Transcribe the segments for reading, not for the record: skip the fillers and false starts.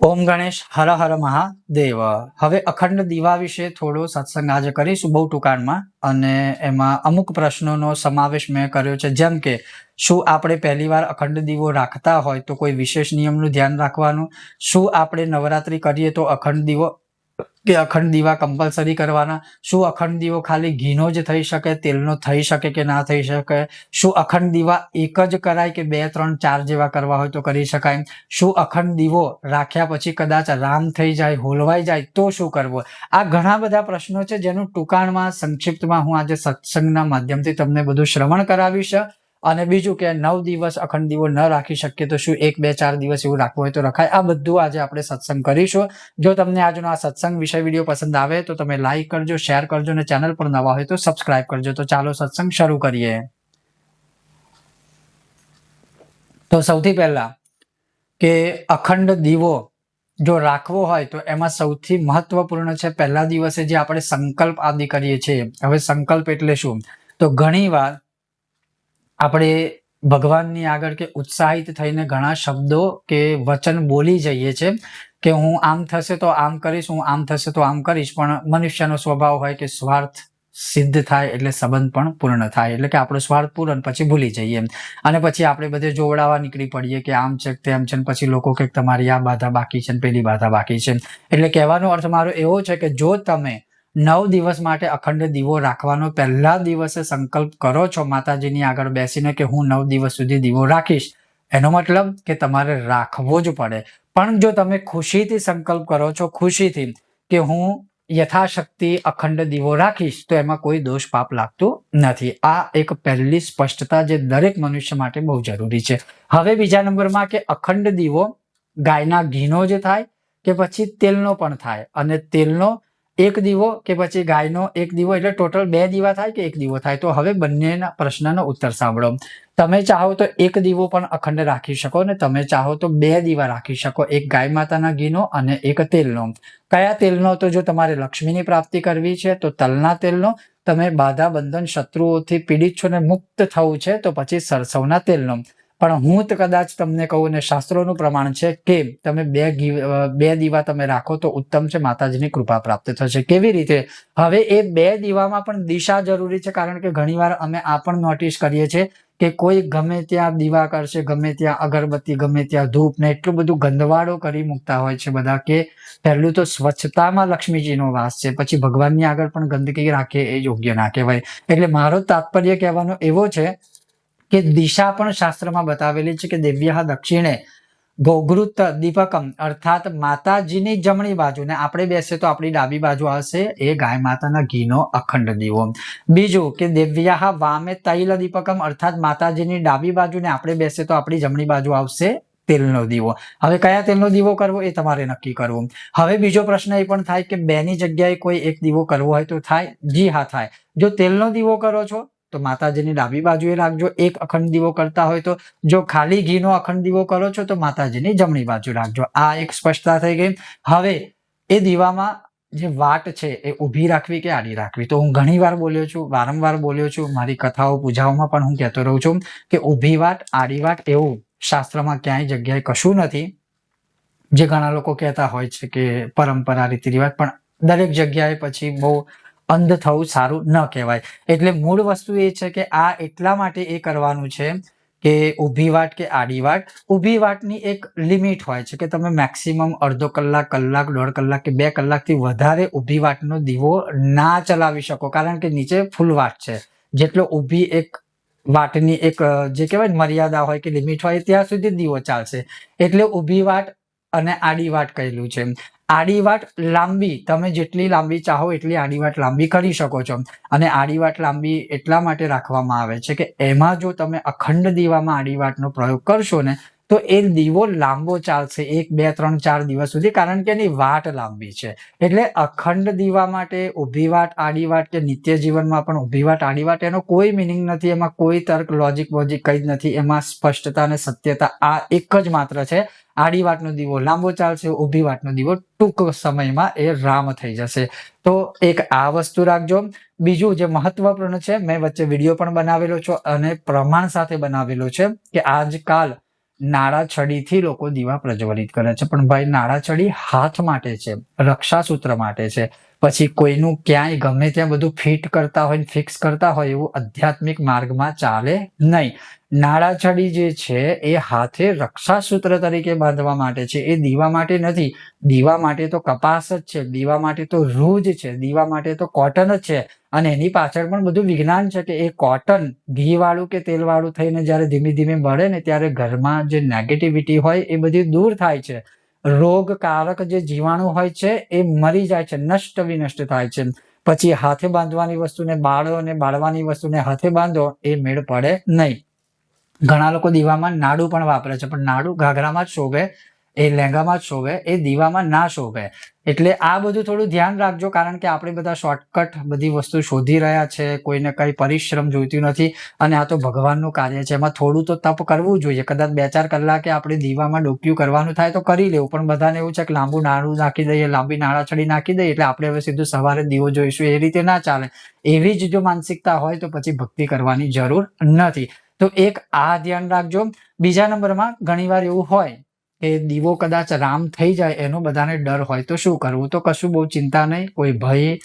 ઓમ ગણેશ હર હર મહાદેવ। હવે અખંડ દીવા વિશે થોડો સત્સંગ આજે કરીશું બહુ ટૂંકાણમાં, અને એમાં અમુક પ્રશ્નોનો સમાવેશ મેં કર્યો છે, જેમ કે શું આપણે પહેલીવાર અખંડ દીવો રાખતા હોય તો કોઈ વિશેષ નિયમનું ધ્યાન રાખવાનું, શું આપણે નવરાત્રી કરીએ તો અખંડ દીવો કે અખંડ દીવા કમ્પલસરી કરવાના, શું અખંડ દીવો ખાલી ઘીનો જ થઈ શકે, તેલનો થઈ શકે કે ના થઈ શકે, શું અખંડ દીવા એક જ કરાય કે 2, 3, 4 જેવા કરવા હોય તો કરી શકાય, શું અખંડ દીવો રાખ્યા પછી કદાચ રામ થઈ જાય, હોલવાઈ જાય તો શું કરવું। આ ઘણા બધા પ્રશ્નો છે જેનું ટૂંકાણમાં સંક્ષિપ્તમાં હું આજે સત્સંગના માધ્યમથી તમને બધું શ્રવણ કરાવીશ। અને બીજું કે 9 દિવસ અખંડ દીવો ન રાખી શકીએ તો શું 1, 2, 4 દિવસ એવું રાખવું હોય તો રખાય। આ બધું આજે આપણે સત્સંગ કરીશું। જો તમને આજનો આ સત્સંગ વિષય વિડીયો પસંદ આવે તો તમે લાઈક કરજો, શેર કરજો, અને ચેનલ પર નવા હોય તો સબસ્ક્રાઇબ કરજો। તો ચાલો સત્સંગ શરૂ કરીએ। તો સૌથી પહેલા કે અખંડ દીવો જો રાખવો હોય તો એમાં સૌથી મહત્વપૂર્ણ છે પહેલા દિવસે જે આપણે સંકલ્પ આદિ કરીએ છીએ। હવે સંકલ્પ એટલે શું? તો ઘણીવાર આપણે ભગવાનની આગળ કે ઉત્સાહિત થઈને ઘણા શબ્દો કે વચન બોલી જઈએ છે કે હું આમ થશે તો આમ કરીશ, હું આમ થશે તો આમ કરીશ, પણ મનુષ્યનો સ્વભાવ હોય કે સ્વાર્થ સિદ્ધ થાય એટલે સંબંધ પણ પૂર્ણ થાય, એટલે કે આપણો સ્વાર્થ પૂર્ણ પછી ભૂલી જઈએ અને પછી આપણે બધે જોવડાવા નીકળી પડીએ કે આમ છે તેમ છે, પછી લોકો કે તમારી આ બાધા બાકી છે, પેલી બાધા બાકી છે। એટલે કહેવાનો અર્થ મારો એવો છે કે જો તમે 9 દિવસ માટે અખંડ દીવો રાખવાનો પહેલા દિવસે સંકલ્પ કરો છો માતાજીની આગળ બેસીને કે હું 9 દિવસ સુધી દીવો રાખીશ, એનો મતલબ કે તમારે રાખવો જ પડે। પણ જો તમે ખુશીથી સંકલ્પ કરો છો, ખુશીથી કે હું યથાશક્તિ અખંડ દીવો રાખીશ, તો એમાં કોઈ દોષ પાપ લાગતું નથી। આ એક પહેલી સ્પષ્ટતા જે દરેક મનુષ્ય માટે બહુ જરૂરી છે। હવે બીજા નંબરમાં કે અખંડ દીવો ગાયના ઘીનો જ થાય કે પછી તેલનો પણ થાય, અને તેલનો એક દીવો કે પછી ગાયનો એક દીવો, એટલે ટોટલ 2 દીવા થાય કે એક દીવો થાય। તો હવે બંનેના પ્રશ્નનો ઉત્તર સાંભળો। તમે ચાહો તો એક દીવો પણ અખંડ રાખી શકો ને તમે ચાહો તો 2 દીવા રાખી શકો, એક ગાય માતાના ઘીનો અને એક તેલનો। કયા તેલનો? તો જો તમારે લક્ષ્મીની પ્રાપ્તિ કરવી છે તો તલના તેલનો, તમે બાધા બંધન શત્રુઓથી પીડિત છો ને મુક્ત થવું છે તો પછી સરસવના તેલનો। પણ હું તો કદાચ તમને કહું ને શાસ્ત્રોનું પ્રમાણ છે કે તમે 2 દીવા તમે રાખો તો ઉત્તમ છે, માતાજીની કૃપા પ્રાપ્ત થશે। કેવી રીતે? હવે એ 2 દીવામાં પણ દિશા જરૂરી છે, કારણ કે ઘણીવાર અમે આ પણ નોટિસ કરીએ છીએ કે કોઈ ગમે ત્યાં દીવા કરશે, ગમે ત્યાં અગરબત્તી, ગમે ત્યાં ધૂપ ને એટલું બધું ગંદવાડો કરી મૂકતા હોય છે બધા, કે પહેલું તો સ્વચ્છતામાં લક્ષ્મીજીનો વાસ છે, પછી ભગવાનની આગળ પણ ગંદકી રાખે એ યોગ્ય ના કહેવાય। એટલે મારો તાત્પર્ય કહેવાનો એવો છે કે દિશા પણ શાસ્ત્રમાં બતાવેલી છે કે દેવ્યઃ દક્ષિણે ગોગૃત દીપકમ, અર્થાત માતાજીની જમણી બાજુ ને આપણે બેસે તો આપણી ડાબી બાજુ આવશે એ ગાય માતાના ઘીનો અખંડ દીવો। બીજું કે દેવ્યઃ વામે તૈલ દીપકમ, અર્થાત માતાજીની ડાબી બાજુ ને આપણે બેસે તો આપણી જમણી બાજુ આવશે તેલનો દીવો। હવે કયા તેલનો દીવો કરવો એ તમારે નક્કી કરવું। હવે બીજો પ્રશ્ન એ પણ થાય કે 2ની જગ્યાએ કોઈ એક દીવો કરવો હોય તો થાય? જી હા થાય। જો તેલનો દીવો કરો છો તો માતાજીની ડાબી બાજુએ રાખજો, એક અખંડ દીવો કરતા હોય તો। જો ખાલી ઘીનો અખંડ દીવો કરો છો તો માતાજીની જમણી બાજુ રાખજો। આ એક સ્પષ્ટતા થઈ ગઈ। હવે એ દીવામાં જે વાટ છે એ ઊભી રાખવી કે આડી રાખવી? તો હું ઘણીવાર બોલ્યો છું, વારંવાર બોલ્યો છું, મારી કથાઓ પૂજાઓમાં પણ હું કહેતો રહું છું કે ઊભી વાટ, આડી વાટ એવું શાસ્ત્રમાં ક્યાંય જગ્યાએ કશું નથી। જે ઘણા લોકો કહેતા હોય છે કે પરંપરા, રીતિ રિવાજ, પણ દરેક જગ્યાએ પછી બહુ અંધ થવું સારું ન કહેવાય। એટલે મૂળ વસ્તુ એ છે કે આ એટલા માટે એ કરવાનું છે કે ઊભી વાટ કે આડી વાટ, ઊભી વાટની એક લિમિટ હોય છે કે તમે મેક્સિમમ અડધો કલાક, કલાક, 1.5 કલાક કે 2 કલાકથી વધારે ઊભી વાટનો દીવો ના ચલાવી શકો, કારણ કે નીચે ફૂલ વાટ છે। જેટલો ઊભી એક વાટની એક જે કહેવાય મર્યાદા હોય કે લિમિટ હોય ત્યાં સુધી દીવો ચાલશે, એટલે ઊભી વાટ અને આડી વાટ કહેલું છે। આડી વાટ લાંબી, તમે જેટલી લાંબી ચાહો એટલી આડી વાટ લાંબી કરી શકો છો, અને આડી વાટ લાંબી એટલા માટે રાખવામાં આવે છે કે એમાં જો તમે અખંડ દીવામાં આડી વાટનો પ્રયોગ કરશો ને તો એ દીવો લાંબો ચાલશે 1, 2, 3, 4 દિવસ સુધી, કારણ કે એની વાટ લાંબી છે। એટલે અખંડ દીવા માટે ઊભી વાટ, આડી વાટ કે નિત્ય જીવનમાં પણ ઊભી વાટ, આડી વાટ એનો કોઈ મિનિંગ નથી, એમાં કોઈ તર્ક, લોજિક વોજિક કંઈ જ નથી। એમાં સ્પષ્ટતા અને સત્યતા આ એક જ માત્ર છે। આડી વાટનો દીવો લાંબો ચાલશે, ઊભી વાટનો દીવો ટૂંક સમયમાં એ રામ થઈ જશે। તો એક આ વસ્તુ રાખજો। બીજું જે મહત્વપૂર્ણ છે, મેં વચ્ચે વિડીયો પણ બનાવેલો છે અને પ્રમાણ સાથે બનાવેલો છે કે આજકાલ નાળા છડીથી લોકો દીવા પ્રજ્વલિત કરે છે, પણ ભાઈ નાળા છડી હાથ માટે છે, રક્ષાસૂત્ર માટે છે. પછી કોઈનું ક્યાંય ગમે ત્યાં બધું ફિટ કરતા હોય, ફિક્સ કરતા હોય એવું આધ્યાત્મિક માર્ગમાં ચાલે નહીં. નાળા છડી જે છે એ હાથે રક્ષાસૂત્ર તરીકે બાંધવા માટે છે, એ દીવા માટે નથી. દીવા માટે તો કપાસ જ છે, દીવા માટે તો રૂ જ છે, દીવા માટે તો કોટન જ છે. અને એની પાછળ પણ બધું વિજ્ઞાન છે કે એ કોટન ઘી વાળું કે તેલ વાળું થઈને જ્યારે ધીમે ધીમે બળે ને ત્યારે ઘરમાં જે નેગેટિવિટી હોય એ બધી દૂર થાય છે. રોગકારક જે જીવાણુ હોય છે એ મરી જાય છે, નષ્ટ વિનષ્ટ થાય છે. પછી હાથે બાંધવાની વસ્તુને બાળો અને બાળવાની વસ્તુને હાથે બાંધો એ મેળ પડે નહીં. ઘણા લોકો દીવામાં નાડું પણ વાપરે છે, પણ નાડું ઘાઘરામાં જ શોભે, એ લહેંગામાં જ શોભે, એ દીવામાં ના શોભે. એટલે આ બધું થોડું ધ્યાન રાખજો, કારણ કે આપણે બધા શોર્ટકટ બધી વસ્તુ શોધી રહ્યા છે, કોઈને કઈ પરિશ્રમ જોઈતું નથી. અને આ તો ભગવાનનું કાર્ય છે, એમાં થોડું તો તપ કરવું જોઈએ. કદાચ 2-4 કલાકે આપણે દીવામાં ડોક્યું કરવાનું થાય તો કરી લેવું, પણ બધાને એવું છે કે લાંબુ નાડું નાખી દઈએ, લાંબી નાળા છડી નાખી દઈએ એટલે આપણે હવે સીધું સવારે દીવો જોઈશું, એ રીતે ના ચાલે. એવી જ જો માનસિકતા હોય તો પછી ભક્તિ કરવાની જરૂર નથી. તો એક આ ધ્યાન રાખજો. બીજા નંબરમાં ઘણીવાર એવું હોય કે દીવો કદાચ રામ થઈ જાય એનો બધાને ડર હોય, તો શું કરવું? તો કશું બહુ ચિંતા નહીં, કોઈ ભય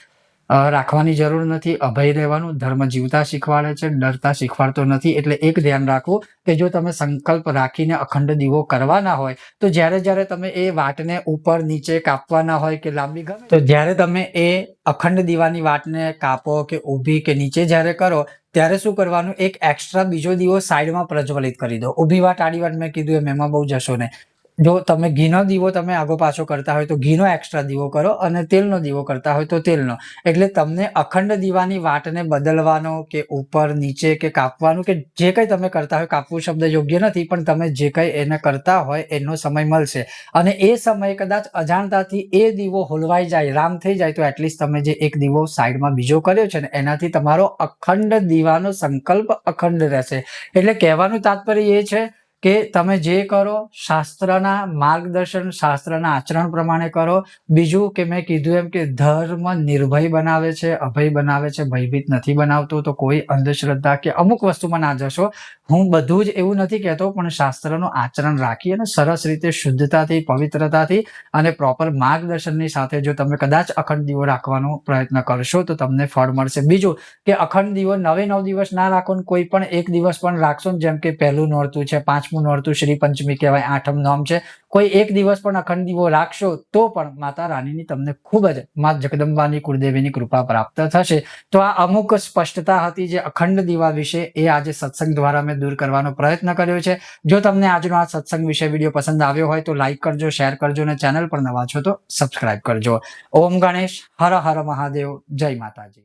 રાખવાની જરૂર નથી. અભય રહેવાનું ધર્મ જીવતા શીખવાડે છે, ડરતા શીખવાડતો નથી. એટલે એક ધ્યાન રાખવું કે જો તમે સંકલ્પ રાખીને અખંડ દીવો કરવાના હોય તો જ્યારે તમે એ વાટને ઉપર નીચે કાપવાના હોય કે લાંબી ગમે, તો જ્યારે તમે એ અખંડ દીવાની વાટને કાપો કે ઊભી કે નીચે જ્યારે કરો ત્યારે શું કરવાનું? એક એક્સ્ટ્રા બીજો દીવો સાઈડમાં પ્રજ્વલિત કરી દો. ઊભી વાટ આડી વાટ મેં કીધું એમ, એમાં બહુ જશો નહીં. જો તમે ઘીનો દીવો તમે આગો પાછો કરતા હોય તો ઘીનો એક્સ્ટ્રા દીવો કરો, અને તેલનો દીવો કરતા હોય તો તેલનો. એટલે તમને અખંડ દીવાની વાટને બદલવાનો કે ઉપર નીચે કે કાપવાનું કે જે કંઈ તમે કરતા હોય, કાપવું શબ્દ યોગ્ય નથી, પણ તમે જે કંઈ એને કરતા હોય એનો સમય મળશે. અને એ સમયે કદાચ અજાણતાથી એ દીવો હોલવાઈ જાય, રામ થઈ જાય, તો એટલીસ્ટ તમે જે એક દીવો સાઈડમાં બીજો કર્યો છે ને એનાથી તમારો અખંડ દીવાનો સંકલ્પ અખંડ રહેશે. એટલે કહેવાનું તાત્પર્ય એ છે કે તમે જે કરો શાસ્ત્રના માર્ગદર્શન, શાસ્ત્રના આચરણ પ્રમાણે કરો. બીજું કે મેં કીધું એમ કે ધર્મ નિર્ભય બનાવે છે, અભય બનાવે છે, ભયભીત નથી બનાવતો. તો કોઈ અંધશ્રદ્ધા કે અમુક વસ્તુમાં ના જશો. હું બધું જ એવું નથી કહેતો, પણ શાસ્ત્રનું આચરણ રાખી અને સરસ રીતે શુદ્ધતાથી, પવિત્રતાથી અને પ્રોપર માર્ગદર્શનની સાથે જો તમે કદાચ અખંડ દીવો રાખવાનો પ્રયત્ન કરશો તો તમને ફળ મળશે. બીજું કે અખંડ દીવો 9 દિવસ ના રાખો, કોઈ પણ એક દિવસ પણ રાખશો, જેમ કે પહેલું નોરતું છે, 5મું નોરતું શ્રી પંચમી કહેવાય, 8મ નોમ છે, કોઈ એક દિવસ પણ અખંડ દીવો રાખશો તો પણ માતા રાણીની તમને ખૂબ જ માં જગદંબાની કુળદેવીની કૃપા પ્રાપ્ત થશે. તો આ અમુક સ્પષ્ટતા હતી જે અખંડ દીવા વિશે, એ આજે સત્સંગ દ્વારા મેં દૂર કરવાનો પ્રયત્ન કર્યો છે. જો તમને આજનો આ સત્સંગ વિશે વિડીયો પસંદ આવ્યો હોય તો લાઈક કરજો, શેર કરજો, અને ચેનલ પર નવા છો તો સબસ્ક્રાઇબ કરજો. ઓમ ગણેશ, હર હર મહાદેવ, જય માતાજી.